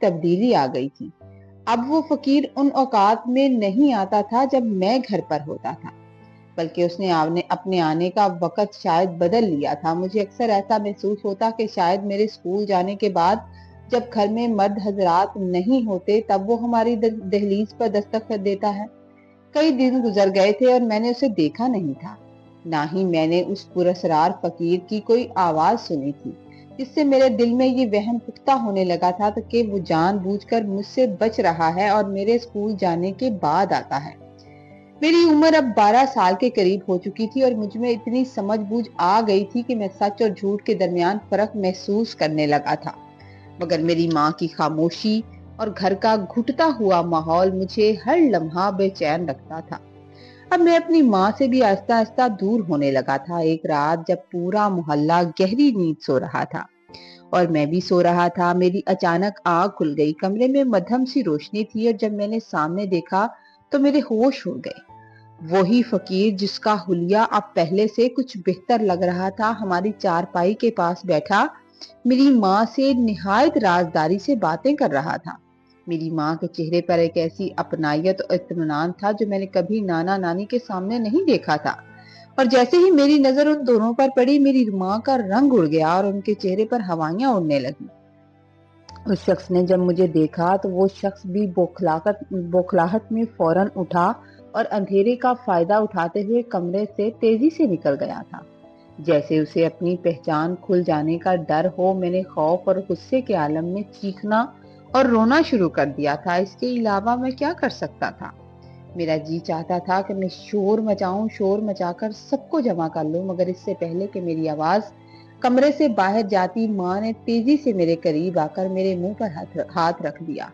تبدیلی آ گئی تھی۔ اب وہ فقیر ان اوقات میں نہیں آتا تھا جب میں گھر پر ہوتا تھا، بلکہ اس نے اپنے آنے کا وقت شاید بدل لیا تھا۔ مجھے اکثر ایسا محسوس ہوتا کہ شاید میرے اسکول جانے کے بعد جب گھر میں مرد حضرات نہیں ہوتے تب وہ ہماری دہلیز پر دستک دیتا ہے۔ کئی دن گزر گئے تھے اور میں نے اسے دیکھا نہیں تھا، نہ ہی میں نے اس پراسرار فقیر کی کوئی آواز سنی تھی، جس سے میرے دل میں یہ وہم پختہ ہونے لگا تھا کہ وہ جان بوجھ کر مجھ سے بچ رہا ہے اور میرے اسکول جانے کے بعد آتا ہے۔ میری عمر اب 12 سال کے قریب ہو چکی تھی اور مجھ میں اتنی سمجھ بوجھ آ گئی تھی کہ میں سچ اور جھوٹ کے درمیان فرق محسوس کرنے لگا تھا، مگر میری ماں کی خاموشی اور گھر کا گھٹتا ہوا ماحول مجھے ہر لمحہ بے چین رکھتا تھا۔ اب میں اپنی ماں سے بھی آہستہ آہستہ دور ہونے لگا تھا۔ ایک رات جب پورا محلہ گہری نیند سو رہا تھا اور میں بھی سو رہا تھا، میری اچانک آنکھ کھل گئی۔ کمرے میں مدھم سی روشنی تھی اور جب میں نے سامنے دیکھا تو میرے ہوش اڑ گئے۔ وہی فقیر جس کا حلیہ اب پہلے سے کچھ بہتر لگ رہا تھا، ہماری چارپائی کے پاس بیٹھا میری ماں سے نہایت رازداری سے باتیں کر رہا تھا۔ میری ماں کے چہرے پر ایک ایسی اپنائیت اور اطمینان تھا جو میں نے کبھی نانا نانی کے سامنے نہیں دیکھا تھا، اور جیسے ہی میری نظر ان دونوں پر پڑی میری ماں کا رنگ اڑ گیا اور ان کے چہرے پر ہوائیاں اڑنے لگی۔ اس شخص نے جب مجھے دیکھا تو وہ شخص بھی بوکھلاہٹ میں فوراً اٹھا اور اندھیرے کا فائدہ اٹھاتے ہوئے کمرے سے تیزی سے نکل گیا تھا، جیسے اسے اپنی پہچان کھل جانے کا ڈر ہو۔ میں نے خوف اور غصے کے عالم میں چیخنا اور رونا شروع کر دیا تھا۔ اس کے علاوہ میں کیا کر سکتا تھا؟ میرا جی چاہتا تھا کہ میں شور مچاؤں، شور مچا کر سب کو جمع کر لوں، مگر اس سے پہلے کہ میری آواز کمرے سے باہر جاتی، ماں نے تیزی سے میرے قریب آ کر میرے منہ پر ہاتھ رکھ دیا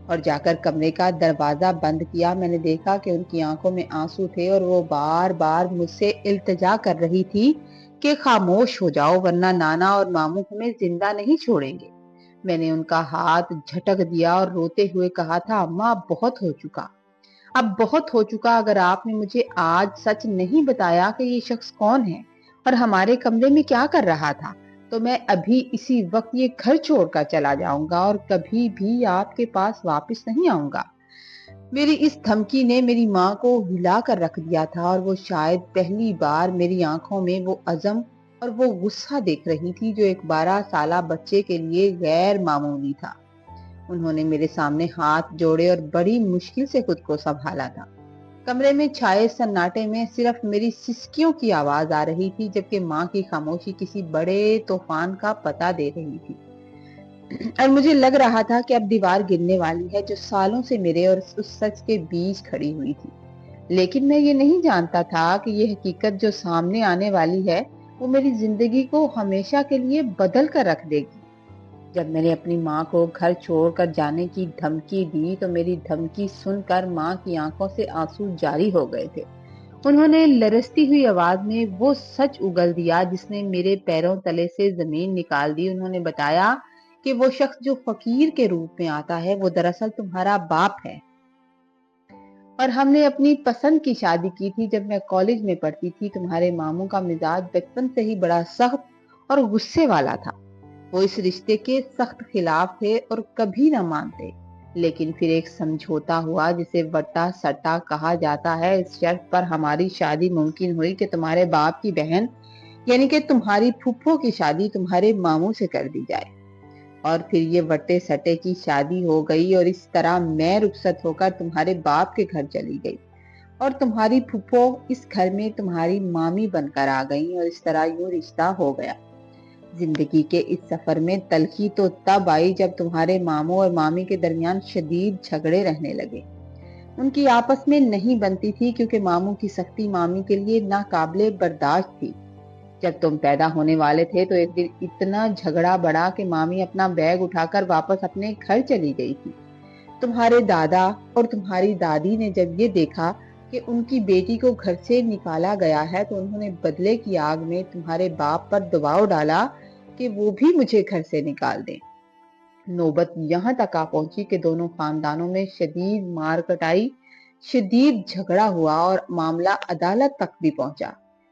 اور جا کر کمرے کا دروازہ بند کیا۔ میں نے دیکھا کہ ان کی آنکھوں میں آنسو تھے اور وہ بار بار مجھ سے التجا کر رہی تھی کہ خاموش ہو جاؤ ورنہ نانا اور ماموں ہمیں زندہ نہیں چھوڑیں گے۔ میں نے ان کا ہاتھ جھٹک دیا اور روتے ہوئے کہا تھا، اماں بہت ہو چکا، اب بہت ہو چکا۔ اگر آپ نے مجھے آج سچ نہیں بتایا کہ یہ شخص کون ہے اور ہمارے کمرے میں کیا کر رہا تھا تو میں ابھی اسی وقت یہ گھر چھوڑ کر چلا جاؤں گا اور کبھی بھی آپ کے پاس واپس نہیں آؤں گا۔ میری اس دھمکی نے میری ماں کو ہلا کر رکھ دیا تھا اور وہ شاید پہلی بار میری آنکھوں میں وہ عزم اور وہ غصہ دیکھ رہی تھی جو ایک 12 سالہ بچے کے لیے غیر معمولی تھا۔ انہوں نے میرے سامنے ہاتھ جوڑے اور بڑی مشکل سے خود کو سنبھالا تھا۔ کمرے میں چھائے سناٹے میں صرف میری سسکیوں کی آواز آ رہی تھی، جبکہ ماں کی خاموشی کسی بڑے طوفان کا پتہ دے رہی تھی، اور مجھے لگ رہا تھا کہ اب دیوار گرنے والی ہے جو سالوں سے میرے اور اس سچ کے بیچ کھڑی ہوئی تھی۔ لیکن میں یہ نہیں جانتا تھا کہ یہ حقیقت جو سامنے آنے والی ہے وہ میری زندگی کو ہمیشہ کے لیے بدل کر رکھ دے گی۔ جب میں نے اپنی ماں کو گھر چھوڑ کر جانے کی دھمکی دی تو میری دھمکی سن کر ماں کی آنکھوں سے آنسو جاری ہو گئے تھے۔ انہوں نے لرزتی ہوئی آواز میں وہ سچ اگل دیا جس نے میرے پیروں تلے سے زمین نکال دی۔ انہوں نے بتایا کہ وہ شخص جو فقیر کے روپ میں آتا ہے وہ دراصل تمہارا باپ ہے، اور ہم نے اپنی پسند کی شادی کی تھی جب میں کالج میں پڑھتی تھی۔ تمہارے ماموں کا مزاج بچپن سے ہی بڑا سخت اور غصے والا تھا، وہ اس رشتے کے سخت خلاف تھے اور کبھی نہ مانتے، لیکن پھر ایک سمجھوتا ہوا جسے وٹا سٹا کہا جاتا ہے۔ اس شرط پر ہماری شادی ممکن ہوئی کہ تمہارے باپ کی بہن یعنی کہ تمہاری پھپھو کی شادی تمہارے ماموں سے کر دی جائے، اور پھر یہ وٹے سٹے کی شادی ہو گئی اور اس طرح میں رخصت ہو کر تمہارے باپ کے گھر چلی گئی اور تمہاری پھپھو اس گھر میں تمہاری مامی بن کر آ گئی اور اس طرح یوں رشتہ ہو گیا۔ زندگی کے اس سفر میں تلخی تو تب آئی جب تمہارے ماموں اور مامی کے درمیان شدید جھگڑے رہنے لگے۔ ان کی آپس میں نہیں بنتی تھی کیونکہ ماموں کی سختی مامی کے لیے ناقابل برداشت تھی۔ جب تم پیدا ہونے والے تھے تو ایک دن اتنا جھگڑا بڑھا کہ مامی اپنا بیگ اٹھا کر واپس اپنے گھر چلی گئی تھی۔ تمہارے دادا اور تمہاری دادی نے جب یہ دیکھا کہ ان کی بیٹی کو گھر سے نکالا گیا ہے تو انہوں نے بدلے کی آگ میں تمہارے باپ پر دباؤ ڈالا کہ وہ بھی مجھے گھر سے نکال دیں۔ نوبت یہاں تک آ پہنچی کہ دونوں خاندانوں میں شدید مار کٹائی، شدید جھگڑا ہوا اور معاملہ عدالت تک بھی پہنچا۔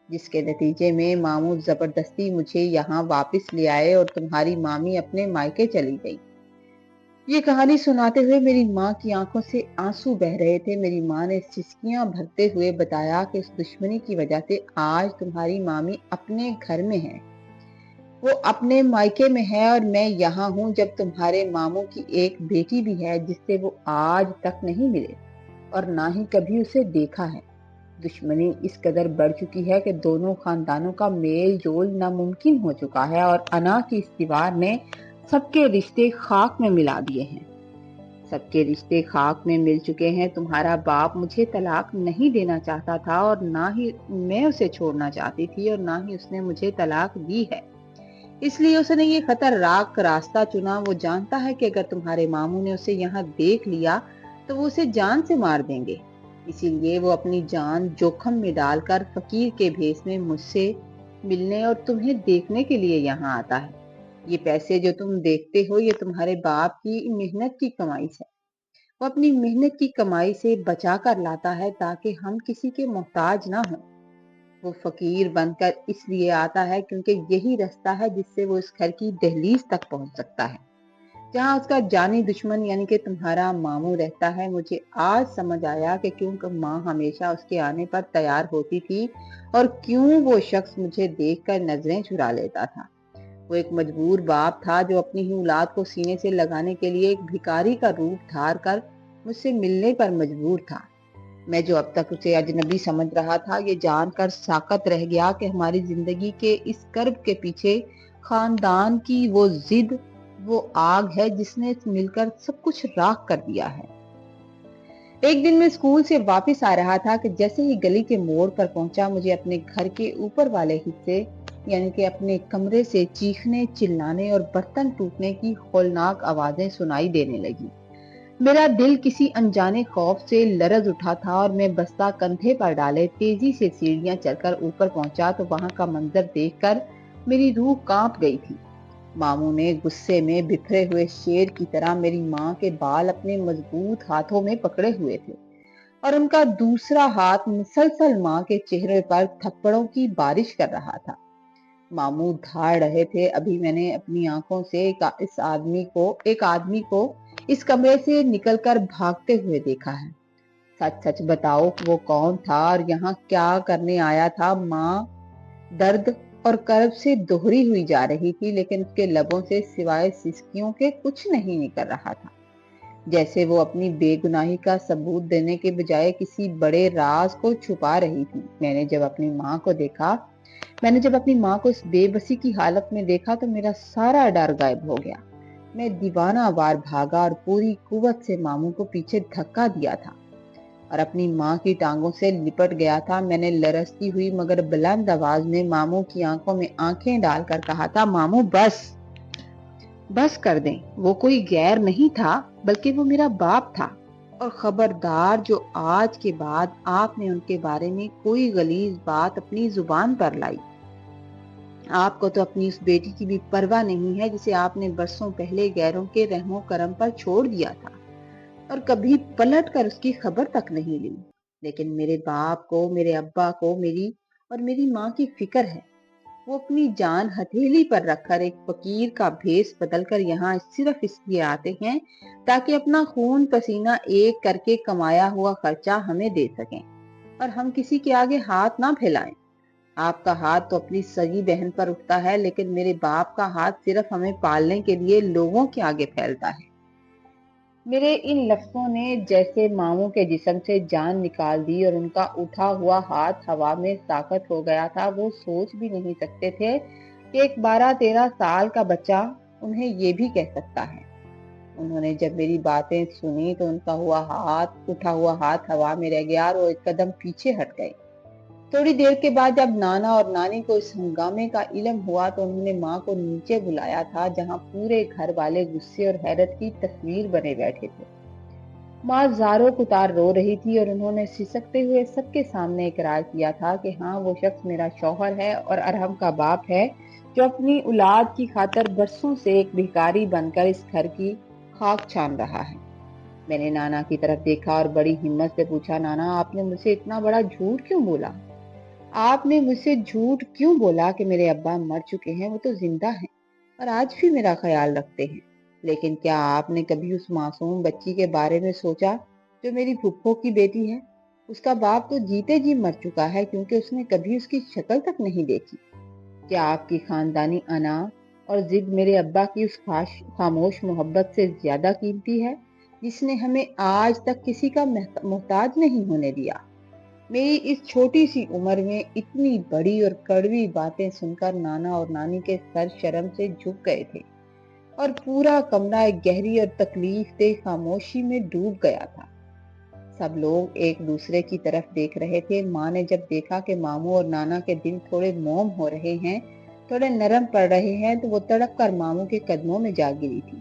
جس کے نتیجے میں ماموں زبردستی مجھے یہاں واپس لے آئے اور تمہاری مامی اپنے مائکے چلی گئی۔ یہ کہانی سناتے ہوئے میری ماں کی آنکھوں سے آنسو بہ رہے تھے۔ میری ماں نے سسکیاں بھرتے ہوئے بتایا کہ اس دشمنی کی وجہ سے آج تمہاری مامی اپنے گھر میں ہے، وہ اپنے مائکے میں ہے، اور میں یہاں ہوں جب تمہارے ماموں کی ایک بیٹی بھی ہے جس سے وہ آج تک نہیں ملے اور نہ ہی کبھی اسے دیکھا ہے۔ دشمنی اس قدر بڑھ چکی ہے کہ دونوں خاندانوں کا میل جول ناممکن ہو چکا ہے، اور انا کی اس دیوار نے سب کے رشتے خاک میں ملا دیے ہیں۔ سب کے رشتے خاک میں مل چکے ہیں۔ تمہارا باپ مجھے طلاق نہیں دینا چاہتا تھا، اور نہ ہی میں اسے چھوڑنا چاہتی تھی، اور نہ ہی اس نے مجھے طلاق دی ہے۔ اس لیے اس نے یہ خطرناک راستہ چنا۔ وہ جانتا ہے کہ اگر تمہارے ماموں نے اسے یہاں دیکھ لیا تو وہ اسے جان سے مار دیں گے، اسی لیے وہ اپنی جان جوخم میں ڈال کر فقیر کے بھیس میں مجھ سے ملنے اور تمہیں دیکھنے کے لیے یہاں آتا ہے۔ یہ پیسے جو تم دیکھتے ہو یہ تمہارے باپ کی محنت کی کمائی ہے۔ وہ اپنی محنت کی کمائی سے بچا کر لاتا ہے تاکہ ہم کسی کے محتاج نہ ہوں۔ وہ فقیر بن کر اس لیے آتا ہے کیونکہ یہی راستہ ہے جس سے وہ اس گھر کی دہلیز تک پہنچ سکتا ہے جہاں اس کا جانی دشمن یعنی کہ تمہارا ماموں رہتا ہے۔ مجھے آج سمجھ آیا کہ کیوں ماں ہمیشہ اس کے آنے پر تیار ہوتی تھی اور کیوں وہ شخص مجھے دیکھ کر نظریں چرا لیتا تھا۔ وہ ایک مجبور باپ تھا جو اپنی ہی اولاد کو سینے سے لگانے کے لیے ایک بھکاری کا روپ دھار کر مجھ سے ملنے پر مجبور تھا۔ میں جو اب تک اسے اجنبی سمجھ رہا تھا یہ جان کر ساکت رہ گیا کہ ہماری زندگی کے اس کرب کے پیچھے خاندان کی وہ ضد، وہ آگ ہے جس نے مل کر سب کچھ راکھ کر دیا ہے۔ ایک دن میں اسکول سے واپس آ رہا تھا کہ جیسے ہی گلی کے موڑ پر پہنچا مجھے اپنے گھر کے اوپر والے حصے یعنی کہ اپنے کمرے سے چیخنے، چلانے اور برتن ٹوٹنے کی ہولناک آوازیں سنائی دینے لگی۔ میرا دل کسی انجانے خوف سے لرز اٹھا تھا اور میں بستہ کندھے پر ڈالے تیزی سے سیڑھیاں چڑھ کر اوپر پہنچا تو وہاں کا منظر دیکھ کر میری روح کانپ گئی تھی۔ ماموں نے غصے میں بکھرے ہوئے شیر کی طرح میری ماں کے بال اپنے مضبوط ہاتھوں میں پکڑے ہوئے تھے اور ان کا دوسرا ہاتھ مسلسل ماں کے چہرے پر تھپڑوں کی بارش کر رہا تھا۔ ماموں دھاڑ رہے تھے۔ ابھی میں نے اپنی آنکھوں سے ایک آدمی کو اس کمرے سے نکل کر بھاگتے ہوئے دیکھا ہے۔ سچ سچ بتاؤ وہ کون تھا اور یہاں کیا کرنے آیا تھا؟ ماں درد اور کرب سے دوہری ہوئی جا رہی تھی لیکن اس کے لبوں سے سوائے سسکیوں کے کچھ نہیں نکل رہا تھا، جیسے وہ اپنی بے گناہی کا ثبوت دینے کے بجائے کسی بڑے راز کو چھپا رہی تھی۔ میں نے جب اپنی ماں کو اس بے بسی کی حالت میں دیکھا تو میرا سارا ڈر غائب ہو گیا۔ میں دیوانہ وار بھاگا اور پوری قوت سے ماموں کو پیچھے دھکا دیا تھا اور اپنی ماں کی ٹانگوں سے لپٹ گیا تھا۔ میں نے لرزتی ہوئی مگر بلند آواز میں ماموں کی آنکھوں میں آنکھیں ڈال کر کہا تھا، ماموں بس کر دیں، وہ کوئی غیر نہیں تھا بلکہ وہ میرا باپ تھا، اور خبردار جو آج کے بعد آپ نے ان کے بارے میں کوئی غلیظ بات اپنی زبان پر لائی۔ آپ کو تو اپنی اس بیٹی کی بھی پرواہ نہیں ہے جسے آپ نے برسوں پہلے غیروں کے رحم و کرم پر چھوڑ دیا تھا اور کبھی پلٹ کر اس کی خبر تک نہیں لی۔ لیکن میرے باپ کو، میرے ابا کو میری ماں کی فکر ہے۔ وہ اپنی جان ہتھیلی پر رکھ کر ایک فقیر کا بھیس بدل کر یہاں صرف اس لیے آتے ہیں تاکہ اپنا خون پسینہ ایک کر کے کمایا ہوا خرچہ ہمیں دے سکیں اور ہم کسی کے آگے ہاتھ نہ پھیلائیں۔ آپ کا ہاتھ تو اپنی سگی بہن پر اٹھتا ہے لیکن میرے باپ کا ہاتھ صرف ہمیں پالنے کے لیے لوگوں کے آگے پھیلتا ہے۔ میرے ان لفظوں نے جیسے ماموں کے جسم سے جان نکال دی اور ان کا اٹھا ہوا ہاتھ ہوا میں ساکت ہو گیا تھا۔ وہ سوچ بھی نہیں سکتے تھے کہ ایک 12-13 سال کا بچہ انہیں یہ بھی کہہ سکتا ہے۔ انہوں نے جب میری باتیں سنی تو ان کا اٹھا ہوا ہاتھ ہوا میں رہ گیا اور وہ ایک قدم پیچھے ہٹ گئے۔ تھوڑی دیر کے بعد جب نانا اور نانی کو اس ہنگامے کا علم ہوا تو انہوں نے ماں کو نیچے بلایا تھا جہاں پورے گھر والے غصے اور حیرت کی تصویر بنے بیٹھے تھے۔ ماں زاروں کتار رو رہی تھی اور انہوں نے سسکتے ہوئے سب کے سامنے اقرار کیا تھا کہ ہاں وہ شخص میرا شوہر ہے اور ارحم کا باپ ہے جو اپنی اولاد کی خاطر برسوں سے ایک بھکاری بن کر اس گھر کی خاک چھان رہا ہے۔ میں نے نانا کی طرف دیکھا اور بڑی ہمت سے پوچھا، نانا آپ نے مجھ سے اتنا بڑا جھوٹ کیوں بولا؟ آپ نے مجھ سے جھوٹ کیوں بولا کہ میرے ابا مر چکے ہیں؟ وہ تو زندہ ہیں اور آج بھی میرا خیال رکھتے ہیں۔ لیکن کیا آپ نے کبھی اس معصوم بچی کے بارے میں سوچا جو میری پھپھو کی بیٹی ہے؟ اس کا باپ تو جیتے جی مر چکا ہے کیونکہ اس نے کبھی اس کی شکل تک نہیں دیکھی۔ کیا آپ کی خاندانی انا اور ضد میرے ابا کی اس خاموش محبت سے زیادہ قیمتی ہے جس نے ہمیں آج تک کسی کا محتاج نہیں ہونے دیا؟ میری اس چھوٹی سی عمر میں اتنی بڑی اور کڑوی باتیں سن کر نانا اور نانی کے سر شرم سے جھک گئے تھے اور پورا کمرہ ایک گہری اور تکلیف دہ خاموشی میں ڈوب گیا تھا۔ سب لوگ ایک دوسرے کی طرف دیکھ رہے تھے۔ ماں نے جب دیکھا کہ ماموں اور نانا کے دل تھوڑے موم ہو رہے ہیں، تھوڑے نرم پڑ رہے ہیں، تو وہ تڑپ کر ماموں کے قدموں میں جا گری تھی۔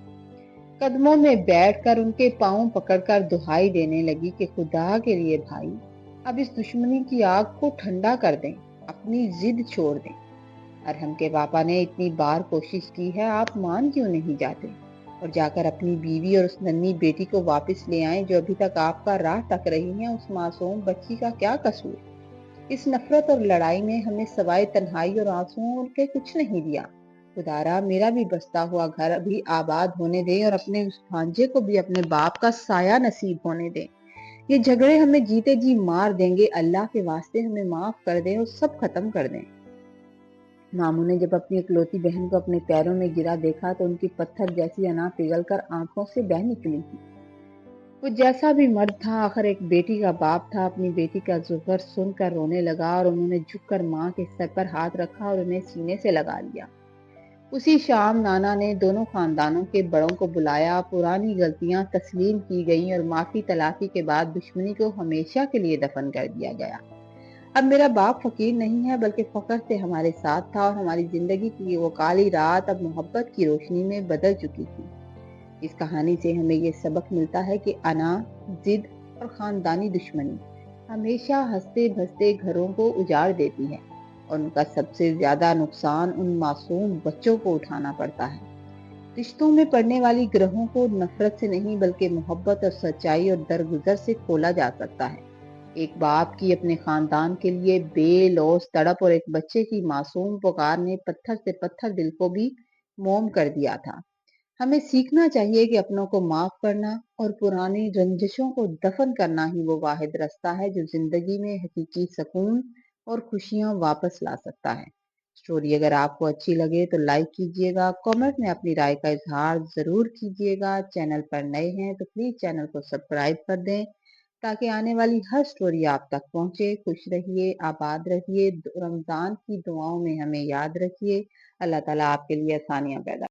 قدموں میں بیٹھ کر ان کے پاؤں پکڑ کر دہائی دینے لگی کہ خدا کے لیے بھائی، اب اس دشمنی کی آگ کو ٹھنڈا کر دیں، اپنی ضد چھوڑ دیں۔ ارحم کے پاپا نے اتنی بار کوشش کی ہے، آپ مان کیوں نہیں جاتے اور جا کر اپنی بیوی اور اس ننھی بیٹی کو واپس لے آئیں جو ابھی تک آپ کا راہ تک رہی ہیں؟ اس معصوم بچی کا کیا قصور؟ اس نفرت اور لڑائی نے ہمیں سوائے تنہائی اور آنسوؤں کے کچھ نہیں دیا۔ خدارا میرا بھی بستا ہوا گھر ابھی آباد ہونے دے اور اپنے اس بھانجے کو بھی اپنے باپ کا سایہ نصیب ہونے دے۔ یہ جھگڑے ہمیں جیتے جی مار دیں گے، اللہ کے واسطے ہمیں معاف کر دیں اور سب ختم کر دیں۔ ماموں نے جب اپنی اکلوتی بہن کو اپنے پیروں میں گرا دیکھا تو ان کی پتھر جیسی انا پگھل کر آنکھوں سے بہہ نکلی تھی۔ وہ جیسا بھی مرد تھا آخر ایک بیٹی کا باپ تھا۔ اپنی بیٹی کا زفر سن کر رونے لگا اور انہوں نے جھک کر ماں کے سر پر ہاتھ رکھا اور انہیں سینے سے لگا لیا۔ اسی شام نانا نے دونوں خاندانوں کے بڑوں کو بلایا، پرانی غلطیاں تسلیم کی گئیں اور معافی تلافی کے بعد دشمنی کو ہمیشہ کے لیے دفن کر دیا گیا۔ اب میرا باپ فقیر نہیں ہے بلکہ فخر سے ہمارے ساتھ تھا اور ہماری زندگی کی وہ کالی رات اب محبت کی روشنی میں بدل چکی تھی۔ اس کہانی سے ہمیں یہ سبق ملتا ہے کہ انا، ضد اور خاندانی دشمنی ہمیشہ ہنستے بھستے گھروں کو اجاڑ دیتی ہے اور ان کا سب سے زیادہ نقصان ان معصوم بچوں کو اٹھانا پڑتا ہے۔ رشتوں میں پڑنے والی گرہوں کو نفرت سے نہیں بلکہ محبت اور سچائی اور درگزر سے کھولا جا سکتا ہے۔ ایک باپ کی اپنے خاندان کے لیے بے لوث تڑپ اور ایک بچے کی معصوم پکار نے پتھر سے پتھر دل کو بھی موم کر دیا تھا۔ ہمیں سیکھنا چاہیے کہ اپنوں کو معاف کرنا اور پرانی رنجشوں کو دفن کرنا ہی وہ واحد راستہ ہے جو زندگی میں حقیقی سکون اور خوشیاں واپس لا سکتا ہے۔ سٹوری اگر آپ کو اچھی لگے تو لائک کیجئے گا، کامنٹ میں اپنی رائے کا اظہار ضرور کیجئے گا۔ چینل پر نئے ہیں تو پلیز چینل کو سبسکرائب کر دیں تاکہ آنے والی ہر سٹوری آپ تک پہنچے۔ خوش رہیے، آباد رہیے، رمضان کی دعاؤں میں ہمیں یاد رکھیے۔ اللہ تعالیٰ آپ کے لیے آسانیاں پیدا